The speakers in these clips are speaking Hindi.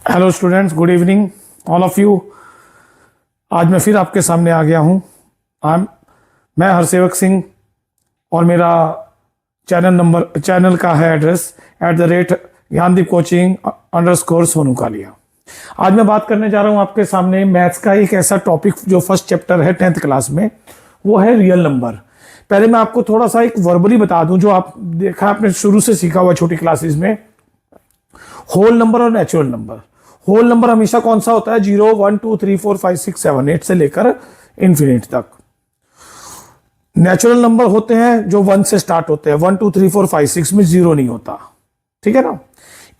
Hello students, good evening all of you. आज मैं फिर आपके सामने आ गया हूँ। मैं हरसेवक सिंह और मेरा चैनल का है एड्रेस @ज्ञानदीप कोचिंग _ सोनू कालिया। आज मैं बात करने जा रहा हूँ आपके सामने मैथ्स का एक ऐसा टॉपिक जो फर्स्ट चैप्टर है 10th क्लास में, वो है रियल नंबर। पहले मैं आपको थोड़ा सा एक वर्बली बता दूं जो आप देखा आपने शुरू से सीखा हुआ छोटी क्लासेस में। होल नंबर और नेचुरल नंबर। होल नंबर हमेशा कौन सा होता है? 0 1 2 3 4 5 6 7 8 से लेकर इंफिनिट तक। नेचुरल नंबर होते हैं जो 1 से स्टार्ट होते हैं। 1 2 3 4 5 6 में 0 नहीं होता, ठीक है ना।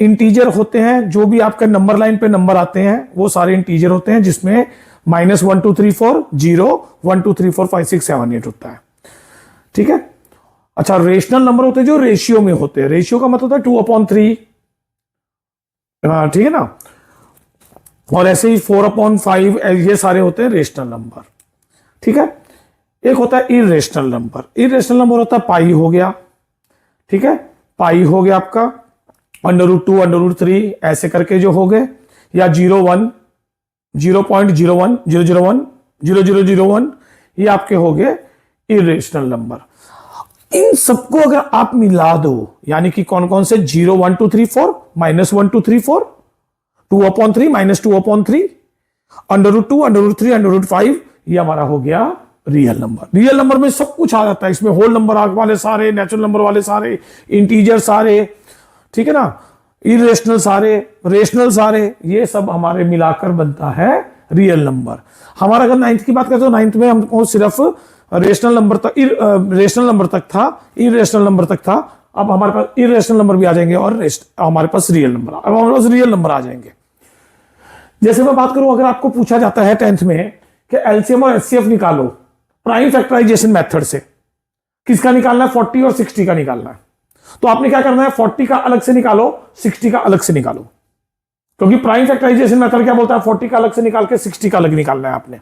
इंटीजर होते हैं जो भी आपके नंबर लाइन पे नंबर आते हैं वो सारे इंटीजर होते हैं, जिसमें -1 2 3 4 0 1 2 3 4 5 6 7 8 होता है, ठीक है। अच्छा, रेशनल नंबर होते हैं जो रेशियो में होते हैं। रेशियो का मतलब होता है 2/3, ठीक है ना। और ऐसे ही 4/5, ये सारे होते हैं रेशनल नंबर, ठीक है। एक होता है इरेशनल नंबर। इरेशनल नंबर होता है पाई हो गया, ठीक है। पाई हो गया आपका √2 √3 ऐसे करके जो हो गए, या 0.1 0.01 001 0001, ये आपके हो गए इरेशनल नंबर। इन सबको अगर आप मिला दो, यानी कि कौन कौन से 0 1 2 3 4 -1 2 3 4 2/3 -2/3 √2 √3 √5, ये हमारा हो गया रियल नंबर। रियल नंबर में सब कुछ आ जाता है। इसमें होल नंबर वाले सारे, नेचुरल नंबर वाले सारे, इंटीजर सारे, ठीक है ना, इरेशनल सारे, रेशनल सारे, ये सब हमारे मिलाकर बनता है रियल नंबर। हमारा अगर 9th की बात करें तो 9th में हमको सिर्फ रेशनल नंबर तक, रेशनल नंबर तक था, इरेशनल नंबर तक था। अब हमारे पास इरेशनल नंबर भी आ जाएंगे और हमारे पास रियल नंबर, अब हमारे पास रियल नंबर आ जाएंगे। जैसे मैं बात करूं, अगर आपको पूछा जाता है 10th में कि एलसीएम और एचसीएफ निकालो प्राइम फैक्टराइजेशन मेथड से, किसका निकालना है? 40 और 60 का निकालना है। तो आपने क्या करना है? 40 का अलग से निकालो, 60 का अलग से निकालो, क्योंकि प्राइम फैक्टराइजेशन मेथड क्या बोलता है? 40 का अलग से निकाल के 60 का अलग निकालना है आपने।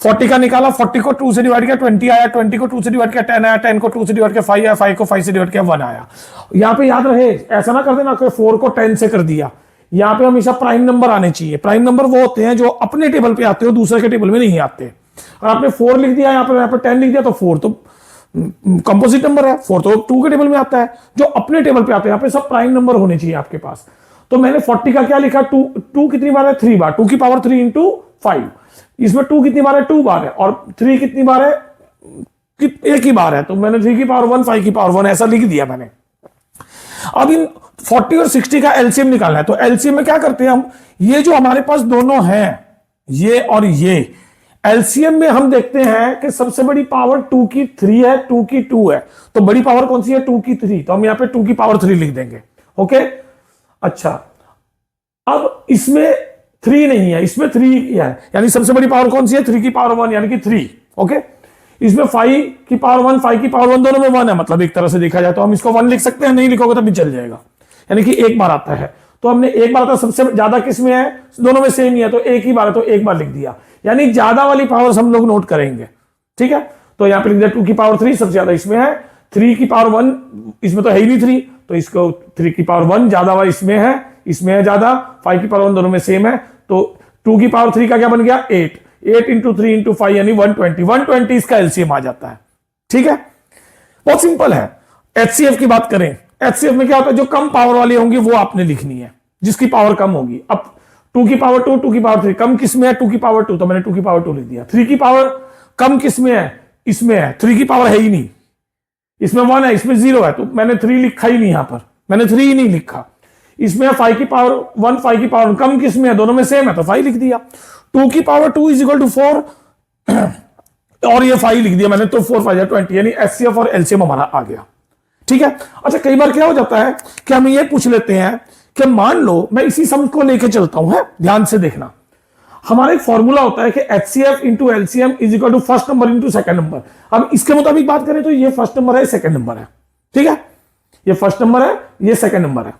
40 का निकाला, 40 को 2 से डिवाइड किया 20 आया, 20 को 2 से डिवाइड किया 10 आया, 10 को 2 से डिवाइड किया 5 आया, 5 को 5 से डिवाइड किया 1 आया। यहां पे याद रहे, ऐसा ना कर देना कि 4 को 10 से कर दिया। यहां पे हमेशा प्राइम नंबर आने चाहिए। प्राइम नंबर वो होते हैं जो अपने टेबल पे आते हो, दूसरे के टेबल में नहीं आते। और आपने 4 लिख दिया, यहां पे 10 लिख दिया, तो 4 तो कंपोजिट नंबर है, 4 तो 2 के टेबल में आता है। जो अपने टेबल पे आते हैं, यहाँ पे सब प्राइम नंबर होने चाहिए आपके पास। तो मैंने 40 का क्या लिखा? 2 कितनी बार है? 3 बार। 2 की पावर 3 इंटू 5। इसमें 2 कितनी बार है? 2 बार है। और 3 कितनी बार है? एक ही बार है। तो मैंने 3 की पावर 1 5 की पावर 1 ऐसा लिख दिया मैंने। अब इन 40 और 60 का एलसीएम निकालना है। तो एलसीएम में क्या करते हैं हम? ये जो हमारे पास दोनों हैं, ये और ये, एलसीएम में हम देखते हैं कि सबसे बड़ी पावर 2 की 3 है, 2 की 2 है। तो बड़ी पावर कौन सी है? 2 की 3। तो हम यहां पे 2 की पावर 3 लिख देंगे। ओके, अच्छा। अब इसमें 3 नहीं है, इसमें 3 है, यानी सबसे बड़ी पावर कौन सी है? 3 की पावर 1, यानी कि 3। ओके, इसमें 5 की पावर 1 5 की पावर 1 दोनों में 1 है, मतलब एक तरह से देखा जाए तो हम इसको 1 लिख सकते हैं। नहीं लिखोगे तो भी चल जाएगा, यानी कि एक बार आता है। तो हमने एक बार आता है, सबसे ज्यादा किस में है? दोनों में सेम ही है, तो एक ही बार है, तो एक बार लिख दिया। यानी ज्यादा वाली पावर हम लोग नोट करेंगे, ठीक है। तो यहां पे लिख दिया 2 की पावर 3 सबसे ज्यादा इसमें है, 3 की पावर 1 इसमें तो है ही नहीं 3, तो इसको 3 की पावर 1 ज्यादा वाला इसमें है ज्यादा, 5 की पावर 1 दोनों में सेम है। तो 2 की पावर 3 का क्या बन गया? 8 8 इंटू 3 इंटू 5 यानी 120 इसका एलसीएम आ जाता है, ठीक है। बहुत सिंपल है। एचसीएफ की बात करें, एचसीएफ में क्या होता है? जो कम पावर वाली होंगी वो आपने लिखनी है, जिसकी पावर कम होगी। अब 2 की पावर 2 2 की पावर 3, कम किस में है? 2 की पावर 2, तो मैंने 2 की पावर 2 लिख दिया। 3 की पावर कम किस में है? इसमें है। 3 की पावर है ही नहीं, इसमें 1 है, इसमें 0 है, तो मैंने 3 लिखा ही नहीं, यहां पर मैंने 3 ही नहीं लिखा। इसमें 5 की पावर 1 5 की पावर कम किस में है? दोनों में सेम है, तो 5 लिख दिया। 2 की पावर 2 इज इक्वल टू 4 और ये 5 लिख दिया मैंने, तो 4 5 20, यानी एचसीएफ और एलसीएम हमारा आ गया, ठीक है। अच्छा, कई बार क्या हो जाता है कि हम ये पूछ लेते हैं कि मान लो मैं इसी सम को लेके चलता हूं, है ध्यान से देखना। हमारा एक फॉर्मूला होता है कि HCF into LCM is equal to first number into second number. अब इसके मुताबिक बात करें तो ये फर्स्ट नंबर है, सेकंड नंबर है, ठीक है। ये फर्स्ट नंबर है, ये सेकंड नंबर है,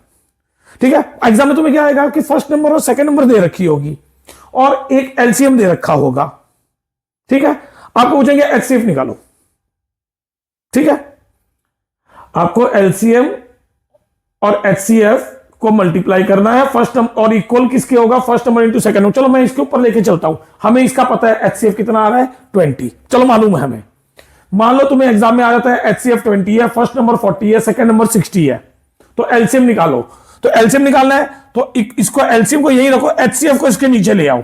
ठीक है। एग्जाम में तुम्हें क्या आएगा कि फर्स्ट नंबर और सेकंड नंबर दे रखी होगी और एक एलसीएम दे रखा होगा, ठीक है। आपको पूछेंगे एचसीएफ निकालो, ठीक है। आपको एलसीएम और एचसीएफ को मल्टीप्लाई करना है फर्स्ट नंबर, और इक्वल किसके होगा, first number into second number. चलो मैं इसके ऊपर लेके चलता हूं, हमें इसका पता है एचसीएफ कितना आ रहा है 20, चलो मालूम है हमें। मान लो तुम्हें एग्जाम में आ जाता है एचसीएफ 20 है, फर्स्ट नंबर 40 है, सेकंड नंबर 60 है, तो एलसीएम निकालो। तो एलसीएम निकालना है तो इसको एलसीएम को यही रखो, एचसीएफ को इसके नीचे ले आओ,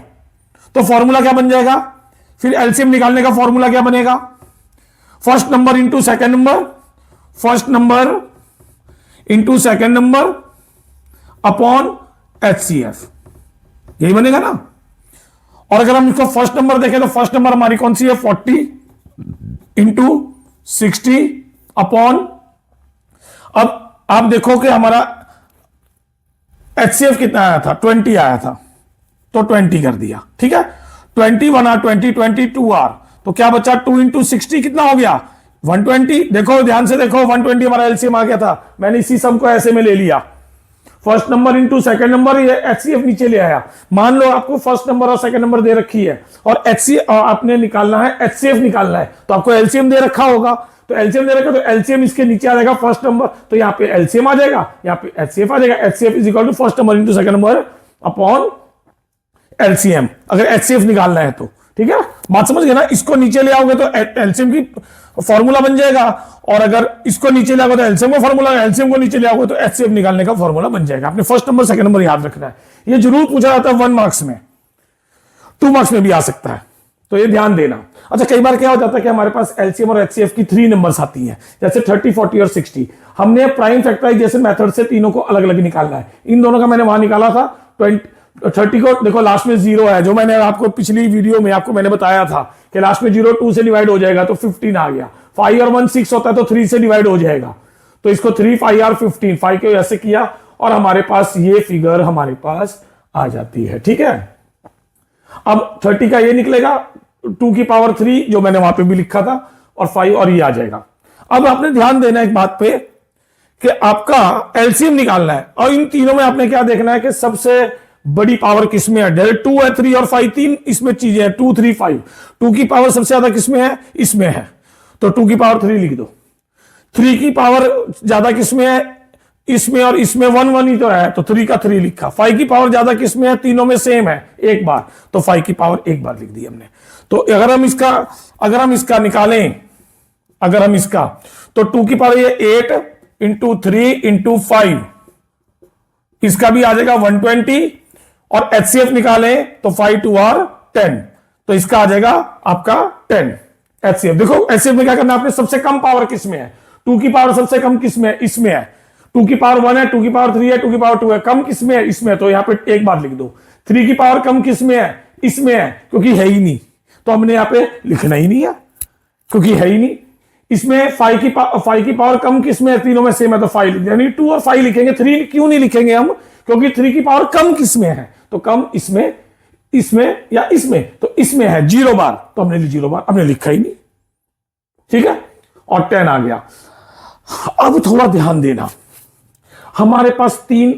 तो फॉर्मूला क्या बन जाएगा, फिर एलसीएम निकालने का फॉर्मूला क्या बनेगा, first number into second number, first number into second number upon HCF, यही बनेगा ना। और अगर हम इसको फर्स्ट नंबर देखें तो फर्स्ट नंबर हमारी कौन सी है 40 इंटू 60 अपॉन, अब आप देखो कि हमारा एचसीएफ कितना आया था 20 आया था, तो 20 कर दिया, ठीक है। 20 बना 20 22 आर, तो क्या बचा 2 इंटू 60 कितना हो गया 120। देखो ध्यान से देखो 120 हमारा एलसीएम आ गया था, मैंने इसी सम को ऐसे में ले लिया, first number into second number, ये एचसीएफ नीचे ले आया। मान लो आपको फर्स्ट नंबर और सेकंड नंबर दे रखी है और एचसीएफ आपने निकालना है, एचसीएफ निकालना है, तो आपको एलसीएम दे रखा होगा, तो एलसीएम दे रखा तो एलसीएम इसके नीचे आ जाएगा फर्स्ट नंबर, तो यहाँ पे एलसीएम आ जाएगा, यहाँ पे एचसीएफ आ जाएगा, HCF is equal to first number into second number upon LCM, अगर एचसीएफ निकालना है तो, ठीक है। बात समझ गए ना, इसको नीचे ले आओगे तो एलसीएम की फॉर्मूला बन जाएगा, और अगर इसको नीचे ले आओगे तो एलसीएम का फॉर्मूला, एलसीएम को नीचे ले आओगे तो एचसीएफ निकालने का फॉर्मूला बन जाएगा। आपने फर्स्ट नंबर सेकंड नंबर याद रखना है, ये जरूर पूछा जाता है 1 मार्क्स में, 2 मार्क्स में भी आ सकता है, तो ये ध्यान देना। अच्छा कई बार क्या हो जाता है कि हमारे पास एलसीएम और एचसीएफ की 3 नंबर्स आती हैं, जैसे 30 40 और 60, हमने प्राइम फैक्टराइजेशन मेथड से तीनों को अलग अलग निकालना है। इन दोनों का मैंने वहां निकाला था 30 को, देखो लास्ट में 0 है, जो मैंने आपको पिछली वीडियो में आपको मैंने बताया था कि लास्ट में 0 2 से डिवाइड हो जाएगा तो 15 आ गया, 5 और 1 6 होता है तो 3 से डिवाइड हो जाएगा, तो इसको 3 5 और 15 5 के ऐसे किया और हमारे पास ये फिगर हमारे पास आ जाती है, ठीक है। अब 30 का ये निकलेगा 2 की पावर 3 जो मैंने वहां पे भी लिखा था, और 5 और ये आ जाएगा। अब आपने ध्यान देना एक बात पे कि आपका एलसीएम निकालना है, और इन तीनों में आपने क्या देखना है कि सबसे बड़ी पावर किसमें है, 2 है 3 और 5, 3 इसमें चीजें हैं 2 3 5, 2 की पावर सबसे ज्यादा किसमें है, इसमें है, तो 2 की पावर 3 लिख दो। 3 की पावर ज्यादा किसमें है, इसमें, और इसमें 1 1 ही तो है, तो 3 का 3 लिखा। 5 की पावर ज्यादा किसमें है, तीनों में सेम है एक बार, तो 5 की पावर एक बार लिख दी हमने। तो अगर हम इसका निकालें, अगर हम इसका, तो 2 की पावर ये 8 इंटू 3 इंटू 5, इसका भी आ जाएगा 120, और एचसीएफ निकालें तो 5 2 और 10, तो इसका आ जाएगा आपका 10 एचसीएफ। देखो एचसीएफ में क्या करना है आपने, सबसे कम पावर किसमें है, 2 की पावर सबसे कम किसमें है, इसमें है। 2 की पावर 1 है, 2 की पावर 3 है, 2 की पावर 2 है, कम किसमें है, इसमें, तो यहां पे एक बार लिख दो। 3 की पावर कम किसमें है, इसमें है, क्योंकि है ही नहीं, तो हमने यहां पे लिखना ही नहीं है, क्योंकि है ही नहीं। इसमें 5 की पावर कम किसमें है, तीनों में सेम है, तो 5 लिख, यानी 2 और 5 लिखेंगे, 3 क्यों नहीं लिखेंगे हम, क्योंकि 3 की पावर कम किसमें है, तो कम इसमें, इसमें या इसमें, तो इसमें है 0 बार, तो हमने 0 बार हमने लिखा ही नहीं, ठीक है, और 10 आ गया। अब थोड़ा ध्यान देना, हमारे पास 3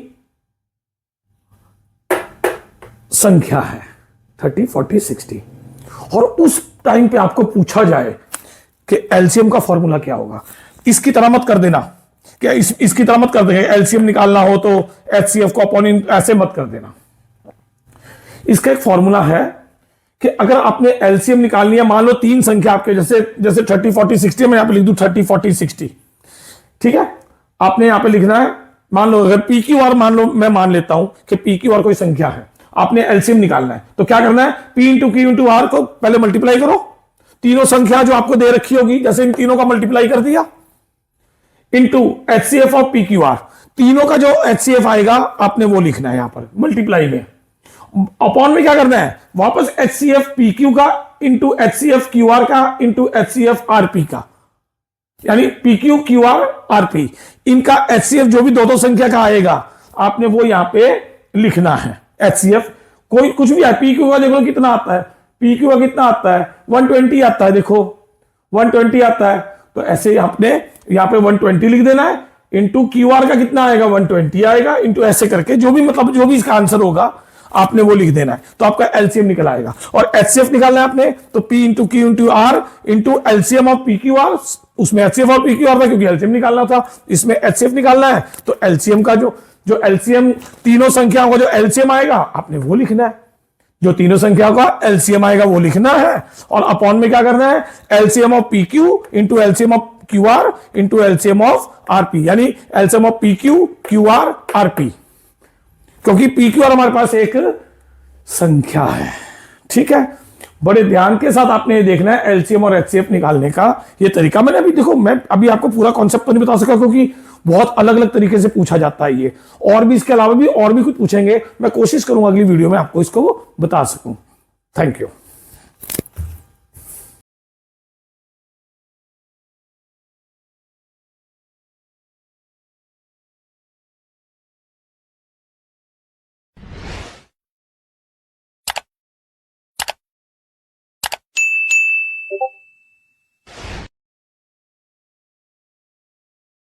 संख्या है 30 40 60, और उस टाइम पे आपको पूछा जाए कि एलसीएम का फॉर्मूला क्या होगा, इसकी तरह मत कर देना, क्या इसकी तरह मत कर देंगे, एलसीएम निकालना हो तो एचसीएफ को अपॉन, ऐसे मत कर देना। इसका एक फॉर्मूला है कि अगर आपने एलसीएम निकालनी है, मान लो 3 संख्या आपके, जैसे 30 40 60, मैं यहां पे लिख दूं 30 40 60, ठीक है। आपने यहां पे लिखना है, मान लो अगर पी क्यू आर, मान लो मैं मान लेता हूं कि पी क्यू आर कोई संख्या है, आपने एलसीएम निकालना है, तो क्या करना है, P into Q into R को पहले मल्टीप्लाई करो, तीनों संख्या जो आपको दे रखी होगी, जैसे इन तीनों का मल्टीप्लाई कर दिया, into HCF of P Q are, तीनों का जो एचसीएफ आएगा आपने वो लिखना है यहां पर मल्टीप्लाई में। अपॉन में क्या करना है, वापस एचसीएफ पी क्यू का इंटू एचसीएफ क्यू आर का इंटू एचसीएफ आरपी का, यानी P Q Q R RP, इनका एचसीएफ जो भी दो संख्या का आएगा आपने वो यहां पे लिखना है। एचसीएफ कोई कुछ भी है, पी क्यू का देखो कितना आता है, पी क्यू का कितना आता है 120 आता है, देखो 120 आता है, तो ऐसे आपने यहां पे 120 लिख देना है, इंटू क्यू आर का कितना आएगा 120 आएगा, इंटू ऐसे करके जो भी मतलब जो भी इसका आंसर होगा आपने वो लिख देना है, तो आपका एलसीएम निकल आएगा। और एचसीएफ निकालना है आपने, तो P into Q into R into LCM of P Q R. उसमें एचसीएफ और पी क्यू आर था क्योंकि एलसीएम निकालना था, इसमें एचसीएफ निकालना है, तो एलसीएम का जो एलसीएम तीनों संख्याओं का जो एलसीएम आएगा आपने वो लिखना है, जो तीनों संख्याओं का एलसीएम आएगा वो लिखना है। और अपॉन में क्या करना है, LCM of P Q into LCM of Q R into LCM of R P, यानी LCM of P Q Q R R P, क्योंकि पी क्यू आर हमारे पास एक संख्या है। ठीक है, बड़े ध्यान के साथ आपने ये देखना है एलसीएम और एचसीएफ निकालने का ये तरीका। मैंने अभी देखो, मैं अभी आपको पूरा कॉन्सेप्ट तो नहीं बता सका क्योंकि बहुत अलग अलग तरीके से पूछा जाता है ये, और भी इसके अलावा भी और भी कुछ पूछेंगे, मैं कोशिश करूंगा अगली वीडियो में आपको इसको बता सकूं। Thank you.